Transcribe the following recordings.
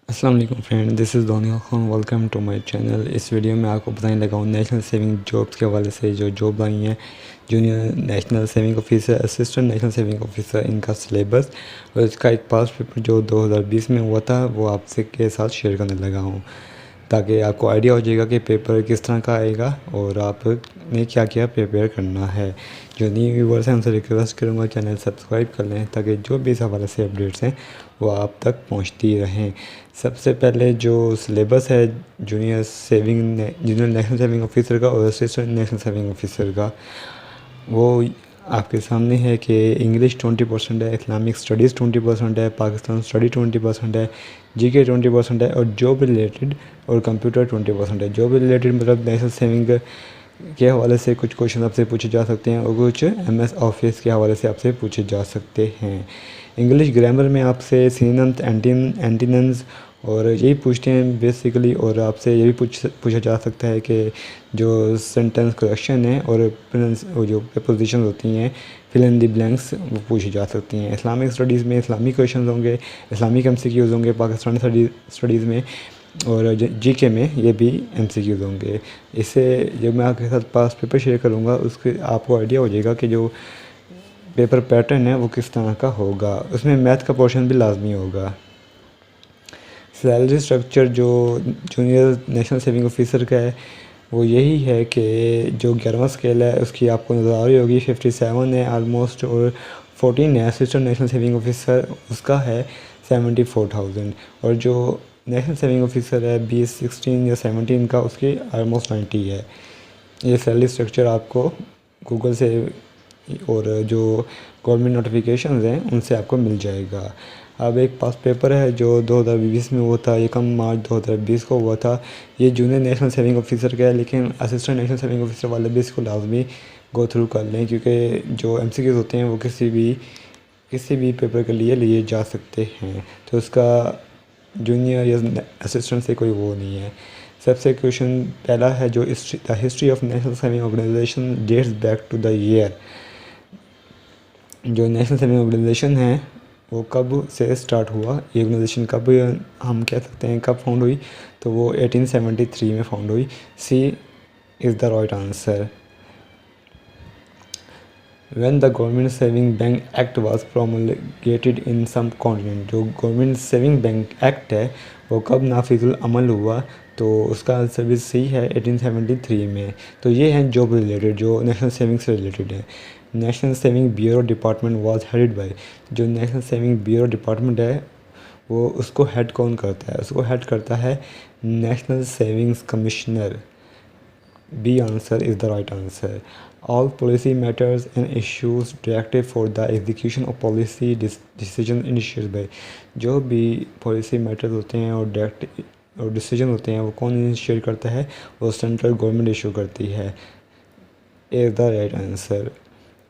अस्सलाम वालेकुम friend, this is Daniya Khan. Welcome to my channel. इस वीडियो में आपको बताने लगा हूँ नेशनल सेविंग जॉब्स के हवाले से जो जॉब आई हैं। Junior national saving officer, assistant national saving officer, इनका सिलेबस और इसका एक पास पेपर जो 2020 में हुआ था वो आपसे के साथ शेयर करने लगा हूँ, ताकि आपको आइडिया हो जाएगा कि पेपर किस तरह का आएगा और आपने क्या क्या प्रिपेयर करना है। जो न्यू व्यूवर्स हैं उनसे रिक्वेस्ट करूँगा चैनल सब्सक्राइब कर लें, ताकि जो भी इस हवाले से अपडेट्स हैं वो आप तक पहुंचती रहें। सबसे पहले जो सिलेबस है जूनियर नेशनल सेविंग ऑफिसर का और असिस्टेंट नेशनल सेविंग ऑफिसर का, वो आपके सामने है कि इंग्लिश 20% है, इस्लामिक स्टडीज़ 20% है, पाकिस्तान स्टडी 20% है, जीके 20% है और जॉब रिलेटेड और कंप्यूटर 20% है। जॉब रिलेटेड मतलब नेशनल सेविंग के हवाले से कुछ क्वेश्चन आपसे पूछे जा सकते हैं और कुछ एमएस ऑफिस के हवाले से आपसे पूछे जा सकते हैं। इंग्लिश ग्रामर में आपसे सिनोनिम्स, एंटीनम्स और यही पूछते हैं बेसिकली, और आपसे ये भी पूछा जा सकता है कि जो सेंटेंस करेक्शन है और जो प्रपोजिशन होती हैं, फिल इन द ब्लैंक्स, वो पूछी जा सकती हैं। इस्लामिक स्टडीज़ में इस्लामिक क्वेश्चन होंगे, इस्लामिक एमसीक्यूज़ होंगे पाकिस्तानी स्टडीज़ में, और जीके में ये भी एमसीक्यूज़ होंगे। इससे जब मैं आपके साथ पास पेपर शेयर करूँगा उसके आपको आइडिया हो जाएगा कि जो पेपर पैटर्न है वो किस तरह का होगा। उसमें मैथ का पोर्शन भी लाजमी होगा। सैलरी स्ट्रक्चर जो जूनियर नेशनल सेविंग ऑफिसर का है वो यही है कि जो 11वां स्केल है उसकी आपको नज़र आ रही होगी 57 है आलमोस्ट, और 14 है असिस्टेंट नेशनल सेविंग ऑफिसर, उसका है 74,000, और जो नेशनल सेविंग ऑफिसर है 2016 या 17 का उसकी आलमोस्ट 90 है। ये सैलरी स्ट्रक्चर आपको गूगल से और जो गवर्नमेंट नोटिफिकेशंस हैं उनसे आपको मिल जाएगा। अब एक पास पेपर है जो 2020 में हुआ था, 1 मार्च 2020 को हुआ था। ये जूनियर नेशनल सेविंग ऑफिसर का है, लेकिन असिस्टेंट नेशनल सेविंग ऑफिसर वाले भी इसको लाजमी गो थ्रू कर लें, क्योंकि जो एमसीक्यूज़ होते हैं वो किसी भी पेपर के लिए जा सकते हैं। तो उसका जूनियर या असिस्टेंट से कोई वो नहीं है। सबसे क्वेश्चन पहला है जो the history of national saving organisation dates back to the year. जो नेशनल सेविंग ऑर्गेनाइजेशन है वो कब से स्टार्ट हुआ, ये ऑर्गेनाइजेशन कब, हम कह सकते हैं कब फाउंड हुई, तो वो 1873 में फाउंड हुई। C is the right answer. When the Government Saving Bank Act was promulgated in some continent, जो गवर्नमेंट सेविंग बैंक एक्ट है वो कब नाफिजुल अमल हुआ, तो उसका आंसर भी सही है 1873 में। तो ये हैं जॉब रिलेटेड जो नेशनल सेविंग से रिलेटेड है। National saving bureau department was headed by, जो नेशनल सेविंग ब्यूरो डिपार्टमेंट है वो उसको हेड कौन करता है, उसको हेड करता है national savings commissioner. B answer is the right answer. All policy matters and issues directed for the execution of policy decision initiated by, जो भी पॉलिसी मैटर्स होते हैं और डायरेक्ट और डिसीजन होते हैं वो कौन इनिशिएट करता है, वो सेंट्रल गवर्नमेंट इशू करती है। इज़ द राइट आंसर,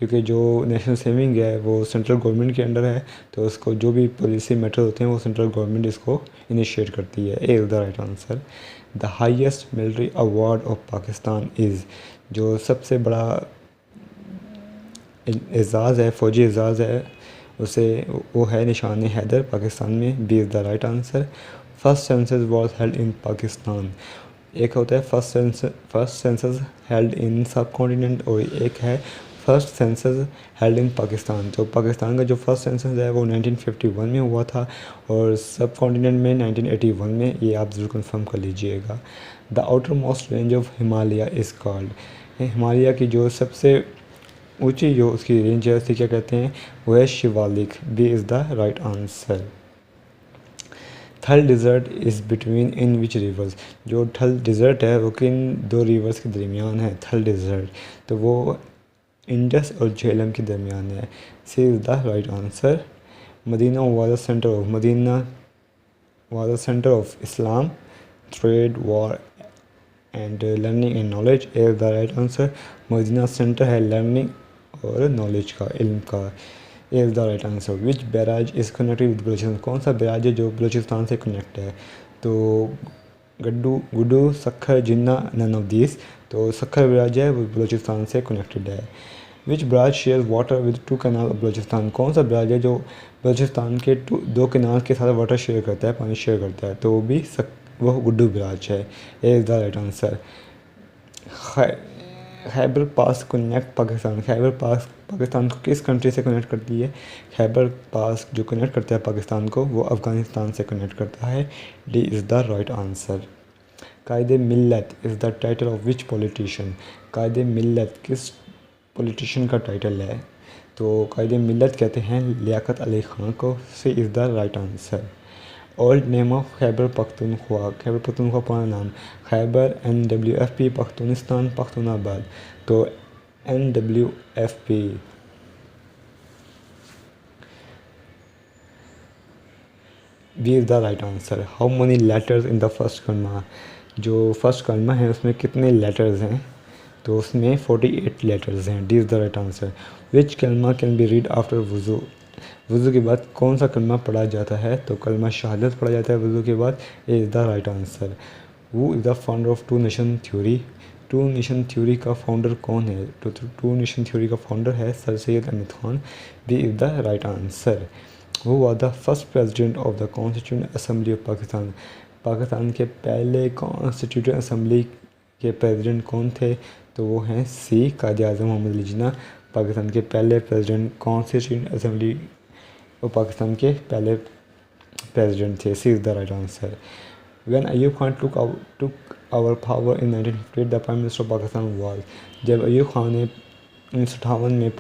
क्योंकि जो नेशनल सेविंग है वो सेंट्रल गवर्नमेंट के अंडर है, तो उसको जो भी पॉलिसी मैटर होते हैं वो सेंट्रल गवर्नमेंट इसको इनिशिएट करती है। Is the right answer. The highest military award of Pakistan is, जो सबसे बड़ा एजाज़ है, फ़ौजी एजाज़ है, उसे वो है निशान हैदर पाकिस्तान में। B is the right answer. First census was held in Pakistan, एक होता है फर्स्ट सेंसस हेल्ड इन सब कॉन्टिनेंट और एक है first census held in Pakistan. तो पाकिस्तान का जो फर्स्ट सेंसस है वो 1951 में हुआ था और सब कॉन्टिनेंट में 1981 में, ये आप ज़रूर कंफर्म कर लीजिएगा। The outer most range of Himalaya is called, Himalaya की जो सबसे ऊंची जो उसकी रेंज है उसे क्या कहते हैं, वो है Shivalik. B is the right answer. Thal desert is between in which rivers, जो थल डिज़र्ट है वो किन दो रिवर्स के दरमियान है, थल डिज़र्ट, तो वो इंडस और झेलम के दरमियान है। C is the right answer. Medina was the centre of Islam, trade, war and learning and knowledge. Is the right answer. Medina centre है लर्निंग और नॉलेज का, इल्म का। Is the right answer. Which barrage is connected with Balochistan, कौन सा barrage है जो बलूचिस्तान से कनेक्ट है, तो Guddu, Sukkur, Jinnah, none of these. तो सखर बैराज है वो बलूचिस्तान से कनेक्टेड है। Which barrage share water with two canal of Balochistan, कौन सा बराज है जो बलूचिस्तान के दो कैनाल के साथ वाटर शेयर करता है, पानी शेयर करता है, तो वो भी वो गुड्डू बराज है। A is the right answer. Khyber pass connect Pakistan, Khyber pass Pakistan को किस कंट्री से कनेक्ट करती है? खैबर पास जो कनेक्ट करता है पाकिस्तान को वो अफ़गानिस्तान से कनेक्ट करता है। D is the right answer. कायदे मिल्लत is the title of which politician, कायदे मिल्लत किस पॉलिटिशियन का टाइटल है? तो कायदे मिल्लत कहते हैं लियाकत अली ख़ान को। C is the right answer. Old name of Khyber Pakhtunkhwa, Khyber Pakhtunkhwa पुराना नाम खैबर NWFP पख्तूनिस्तान पख्तूनाबाद, तो NWFP। B is the right answer. How many letters in the first कलमा, जो फर्स्ट कलमा है उसमें कितने लेटर्स हैं? तो उसमें 48 लेटर्स हैं। D is the right answer. Which कलमा कैन बी रीड आफ्टर वज़ू, वज़ू के बाद कौन सा कलमा पढ़ा जाता है? तो कलमा शहादत पढ़ा जाता है वज़ू के बाद। A is the right answer. Who is the founder of two nation theory, two nation theory का फाउंडर कौन है? तो टू नेशन थ्योरी का फाउंडर है sir Syed Ahmad Khan. B is the right answer. Who was the first president of the constituent assembly of Pakistan, Pakistan के पहले constituent assembly के president कौन थे? तो वो हैं सी कायद आज़म मोहम्मद अली जिन्ना, पाकिस्तान के पहले प्रेसिडेंट कॉन्स्टिट्यूंट असम्बली वो पाकिस्तान के पहले प्रेसिडेंट थे। C is the right answer. When Ayub Khan took over power in 1958 the prime minister of Pakistan was, जब अयूब खान ने 1958 में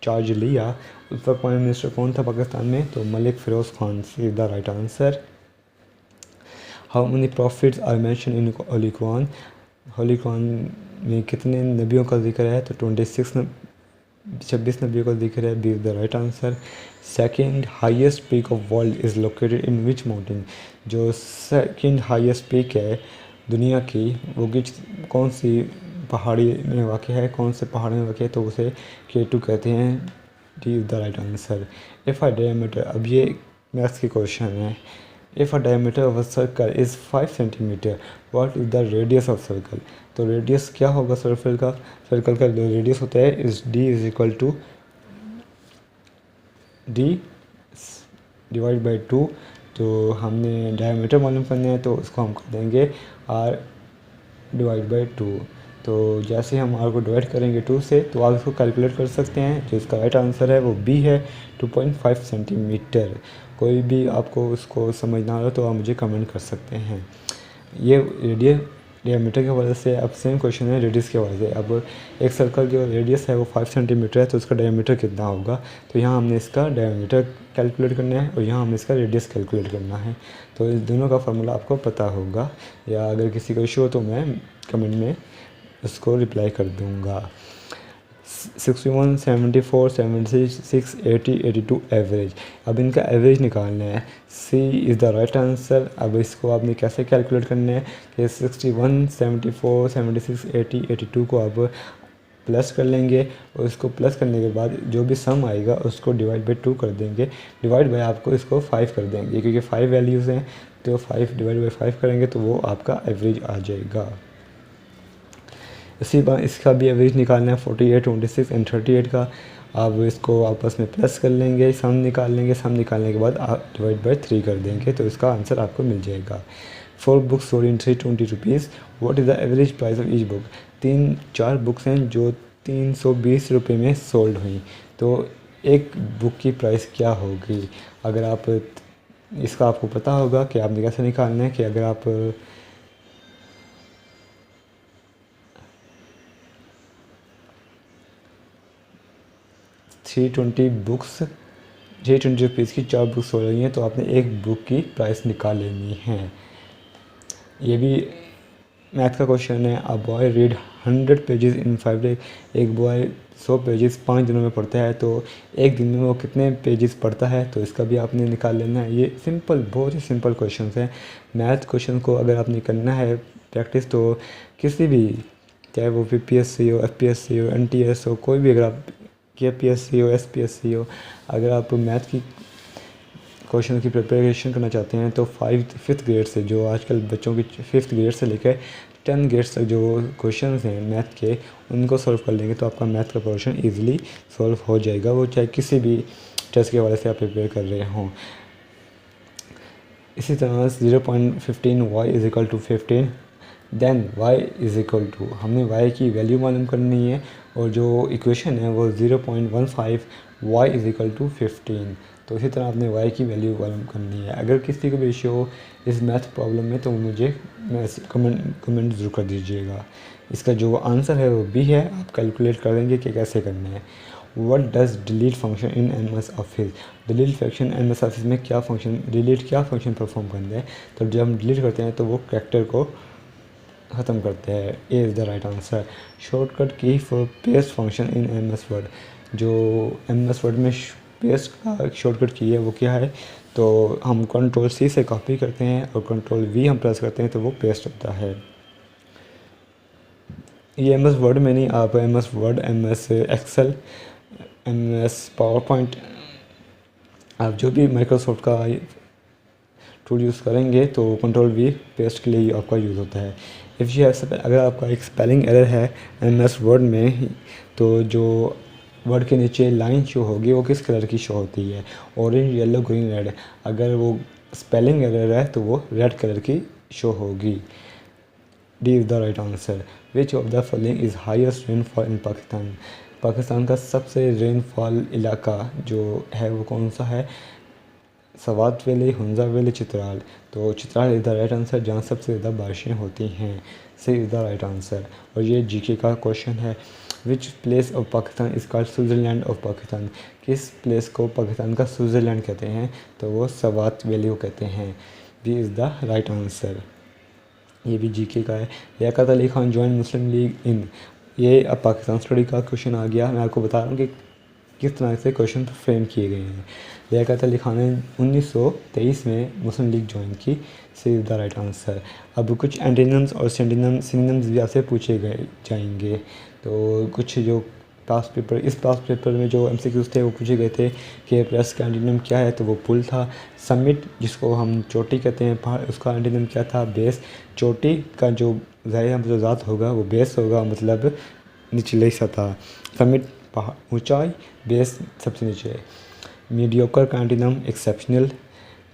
चार्ज लिया उस वक्त प्राइम मिनिस्टर कौन था पाकिस्तान में? तो Malik Feroz Khan. C is the right answer. How many prophets are mention in holy Quran, holy Quran में कितने नबियों का जिक्र है? तो 26 नबियों का जिक्र है। B is the right answer. Second highest peak of world is located in which mountain, जो सेकंड हाईएस्ट पीक है दुनिया की वो कौन सी पहाड़ी में वाक़ है, कौन से पहाड़ में वाक़ है? तो उसे K2 कहते हैं। D is the right answer. If a diameter, अब ये मैथ्स की क्वेश्चन है। If a diameter of a circle is 5 centimetre what is the radius of circle, तो रेडियस क्या होगा सर्कल का? सर्कल का जो रेडियस होता है is D is equal to D divide by 2। तो हमने डायमीटर मालूम करना है तो उसको हम कर देंगे R डिवाइड बाई 2। तो जैसे हम R को डिवाइड करेंगे 2 से तो आप इसको कैलकुलेट कर सकते हैं। जो इसका राइट आंसर है वो B है 2.5 सेंटीमीटर। कोई भी आपको उसको समझ ना आ रहा तो आप मुझे कमेंट कर सकते हैं। ये डायमीटर के वजह से अब सेम क्वेश्चन है रेडियस के वजह से। अब एक सर्कल जो रेडियस है वो 5 सेंटीमीटर है तो उसका डायमीटर कितना होगा? तो यहाँ हमने इसका डायमीटर कैलकुलेट करना है और यहाँ हमने इसका रेडियस कैलकुलेट करना है। तो इस दोनों का फार्मूला आपको पता होगा, या अगर किसी को इशू हो तो मैं कमेंट में उसको रिप्लाई कर दूँगा। 61, 74, 76, 80, 82 एवरेज, अब इनका एवरेज निकालना है। C is the right answer. अब इसको आपने कैसे कैलकुलेट करना है कि 61, 74, 76, 80, 82 को आप प्लस कर लेंगे और इसको प्लस करने के बाद जो भी सम आएगा उसको डिवाइड बाई 2 कर देंगे। डिवाइड बाई आपको इसको 5 कर देंगे क्योंकि 5 वैल्यूज़ हैं, तो 5 डिवाइड बाई 5 करेंगे तो वो आपका एवरेज आ जाएगा। इसी बार इसका भी एवरेज निकालना है 48, 26 एंड 38 का। आप इसको आपस में प्लस कर लेंगे, सम निकाल लेंगे, सम निकालने के बाद आप डिवाइड बाई 3 कर देंगे तो इसका आंसर आपको मिल जाएगा। 4 books sold in 320 rupees what is the average price of each book, 4 books हैं जो 320 रुपये में सोल्ड हुई, तो एक बुक की प्राइस क्या होगी? अगर आप इसका आपको पता होगा कि आपने कैसे निकालना है कि अगर आप 320 रुपीज़ की 4 बुक्स हो रही हैं तो आपने एक बुक की प्राइस निकाल लेनी है। ये भी मैथ का क्वेश्चन है। A boy read 100 pages in 5 days, एक बॉय 100 पेजेस 5 दिनों में पढ़ता है तो एक दिन में वो कितने पेजेस पढ़ता है? तो इसका भी आपने निकाल लेना है। ये सिंपल, बहुत ही सिंपल क्वेश्चन है। मैथ क्वेश्चन को अगर आपने करना है प्रैक्टिस तो किसी भी, चाहे वो PPSC हो, FPSC हो, NTS हो, कोई भी, अगर आप KPSC हो, SPSC हो, अगर आप मैथ की क्वेश्चन की प्रिपरेशन करना चाहते हैं तो फिफ्थ ग्रेड से, जो आजकल बच्चों की फिफ्थ ग्रेड से लेकर 10 ग्रेड्स तक जो क्वेश्चन हैं मैथ के, उनको सॉल्व कर लेंगे तो आपका मैथ का पोर्शन ईजिली सॉल्व हो जाएगा, वो चाहे किसी भी टेस्ट के हवाले से आप प्रिपेयर कर रहे हों। इसी तरह 0.15 y is equal to 15, then y is equal to, हमें y की वैल्यू मालूम करनी है और जो इक्वेशन है वो 0.15 y इज इक्वल टू 15। तो इसी तरह आपने y की वैल्यू मालूम करनी है। अगर किसी को भी इशू हो इस मैथ प्रॉब्लम में तो मुझे कमेंट ज़रूर कर दीजिएगा। इसका जो आंसर है वो भी है, आप कैलकुलेट कर देंगे कि कैसे करना है। What does delete function in MS Office? Delete function MS Office में क्या फंक्शन, डिलीट क्या फंक्शन परफॉर्म करता है? तो जब हम डिलीट करते हैं तो वो कैरेक्टर को ख़त्म करते हैं। A is the right answer. Shortcut key for paste function in MS Word, जो MS वर्ड में पेस्ट का शॉर्टकट की है वो क्या है? तो हम Ctrl+C से कॉपी करते हैं और Ctrl+V हम प्रेस करते हैं तो वो पेस्ट होता है। ये MS वर्ड में नहीं, आप MS word, MS excel, MS PowerPoint, आप जो भी माइक्रोसॉफ्ट का टूल यूज़ करेंगे तो Ctrl+V पेस्ट के लिए आपका यूज़ होता है। इफ़ यू हैव, अगर आपका एक स्पेलिंग एरर है MS वर्ड में तो जो वर्ड के नीचे लाइन शो होगी वो किस कलर की शो होती है? Orange, yellow, green, red. अगर वो स्पेलिंग एरर है तो वो रेड कलर की शो होगी। D is the right answer. Which of the following is highest rainfall in Pakistan? Pakistan का सबसे रेनफॉल इलाका जो है वो कौन सा है? Swat valley, Hunza valley, Chitral. तो Chitral is the right answer, जहाँ सबसे ज़्यादा बारिशें होती हैं। C is the right answer. और ये जीके का क्वेश्चन है। Which place of Pakistan is called Switzerland of Pakistan? किस प्लेस को पाकिस्तान का स्विट्ज़रलैंड कहते हैं? तो वो सवात वैली को कहते हैं। B is the right answer. ये भी जीके का है। लियाकत अली खान जॉइन मुस्लिम लीग इन, ये अब पाकिस्तान स्टडी का क्वेश्चन आ गया। मैं आपको बता रहा हूँ कि किस तरह से क्वेश्चन फ्रेम किए गए हैं। लियाकत अली खान ने 1923 में मुस्लिम लीग ज्वाइन की। सी इज़ द राइट आंसर। अब कुछ एंटीनम्स और सिनोनिम्स भी आपसे पूछे गए जाएंगे। तो कुछ जो पास्ट पेपर, इस पास्ट पेपर में जो MCQs थे वो पूछे गए थे कि प्रेस का एंटीनम क्या है? तो वो पुल था। समिट, जिसको हम चोटी कहते हैं पहाड़, उसका एंटीनम क्या था? बेस। चोटी का जो ज़ाहिर जो ज़ात होगा वो बेस होगा, मतलब निचले सतह। समिट पहाड़ ऊंचाई, बेस सबसे नीचे। मीडियोकर का एंटीनम एक्सेप्शनल।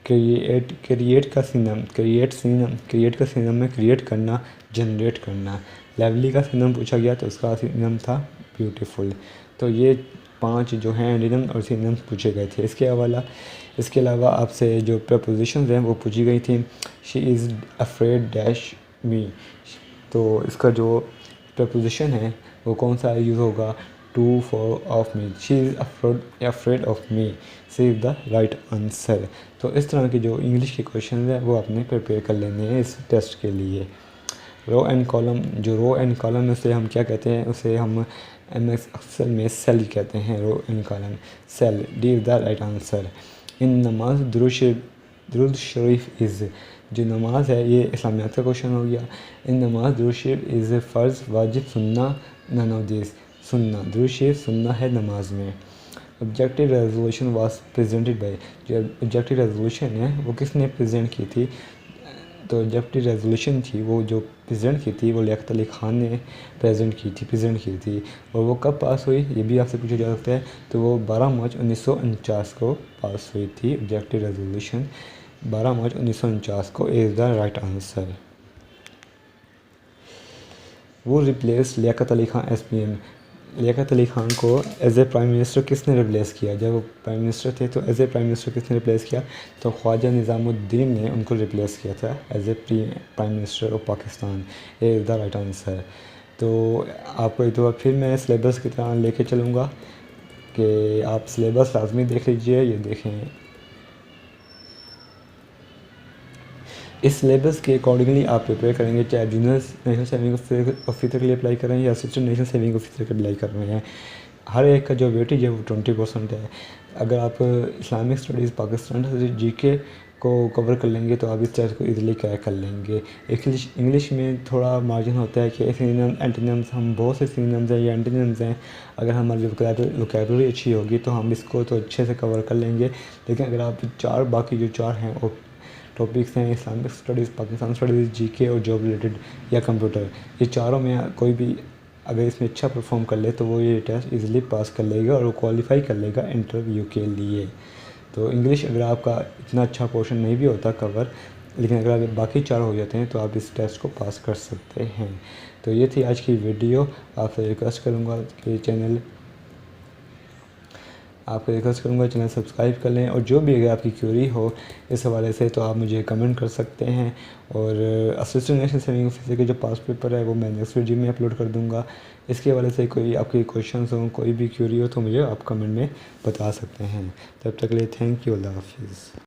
क्रिएट का सिनोनिम में क्रिएट करना, जनरेट करना। लेवली का सिनोनिम पूछा गया तो उसका सिनोनिम था ब्यूटीफुल। तो ये 5 जो हैं एंटीनम और सिनोनिम्स पूछे गए थे। इसके अलावा आपसे जो प्रपोजिशंस हैं वो पूछी गई थी। शी इज़ अफ्रेड डैश मी, तो इसका जो प्रपोजिशन है वो कौन सा यूज़ होगा? To for of me, she is afraid of me. C is the right answer. तो इस तरह के जो इंग्लिश के क्वेश्चन हैं वो आपने प्रिपेयर कर लेने हैं इस टेस्ट के लिए। रो एंड कॉलम, जो रो एंड कॉलम में उसे हम क्या कहते हैं? उसे हम MS एक्सेल में सेल कहते हैं। Row and column, cell. D is the right answer. In नमाज दुरूद शरीफ इज़, जो नमाज है ये इस्लामियात का क्वेश्चन हो गया। इन नमाज दुरूद शरीफ इज़ फ़र्ज़, वाजिब, सुन्ना, नन ऑफ दिस। सुन्ना, दुरूद शरीफ सुन्ना है नमाज में। Objective resolution was presented by, जो ऑब्जेक्टिव रेजोल्यूशन है वो किसने प्रेजेंट की थी? तो ऑब्जेक्टिव रेजोल्यूशन थी वो जो प्रेजेंट की थी वो लियाकत अली खान ने प्रेजेंट की थी। और वो कब पास हुई ये भी आपसे पूछा जा सकता है। तो वो 12 मार्च 1949 को पास हुई थी ऑब्जेक्टिव रेजोल्यूशन, 12 मार्च 1949 को इज़ द राइट आंसर। वो replace Liaquat Ali Khan as PM, Liaquat Ali Khan को एज ए प्राइम मिनिस्टर किसने रिप्लेस किया? जब वो प्राइम मिनिस्टर थे तो एज ए प्राइम मिनिस्टर किसने रिप्लेस किया? तो ख्वाजा निज़ामुद्दीन ने उनको रिप्लेस किया था as a prime minister of Pakistan. ये इज़ द राइट आंसर। तो आपको एक बार फिर मैं सिलेबस की तरह लेके चलूँगा कि आप सिलेबस लाजमी देख लीजिए। ये देखें, इस सिलेबस के अकॉर्डिंगली आप प्रिपेयर करेंगे, चाहे जूनियर नेशनल सेविंग ऑफिसर के लिए अप्लाई कर रहे हैं या असिस्टेंट नेशनल सेविंग ऑफिसर के लिए अप्लाई कर रहे हैं। हर एक का जो वेटेज है वो 20% है। अगर आप इस्लामिक स्टडीज़, पाकिस्तान से GK को कवर कर लेंगे तो आप इस टेस्ट को इजीली क्रैक कर लेंगे। इंग्लिश में थोड़ा मार्जिन होता है कि सिनोनिम एंटोनिम्स, हम बहुत से सिनोनिम्स हैं या एंटोनिम्स हैं, अगर हमारी वोकैबुलरी अच्छी होगी तो हम इसको तो अच्छे से कवर कर लेंगे। लेकिन अगर आप बाकी जो चार हैं वो टॉपिक्स हैं, Islamic studies, Pakistan studies, GK और जॉब रिलेटेड या कंप्यूटर, ये चारों में कोई भी अगर इसमें अच्छा परफॉर्म कर ले तो वो ये टेस्ट इजीली पास कर लेगा और वो क्वालिफाई कर लेगा इंटरव्यू के लिए। तो इंग्लिश अगर आपका इतना अच्छा पोर्शन नहीं भी होता कवर, लेकिन अगर बाकी चार हो जाते हैं तो आप इस टेस्ट को पास कर सकते हैं। तो ये थी आज की वीडियो। आपसे रिक्वेस्ट करूँगा कि चैनल सब्सक्राइब कर लें, और जो भी अगर आपकी क्यूरी हो इस हवाले से तो आप मुझे कमेंट कर सकते हैं। और असिस्टेंट नेशनल सेविंग ऑफिसर के जो पास पेपर है वो मैं नेक्स्ट वीडियो में अपलोड कर दूंगा। इसके हवाले से कोई आपकी क्वेश्चंस हो, कोई भी क्यूरी हो तो मुझे आप कमेंट में बता सकते हैं। तब तक के लिए थैंक यू, अल्लाह हाफिज़।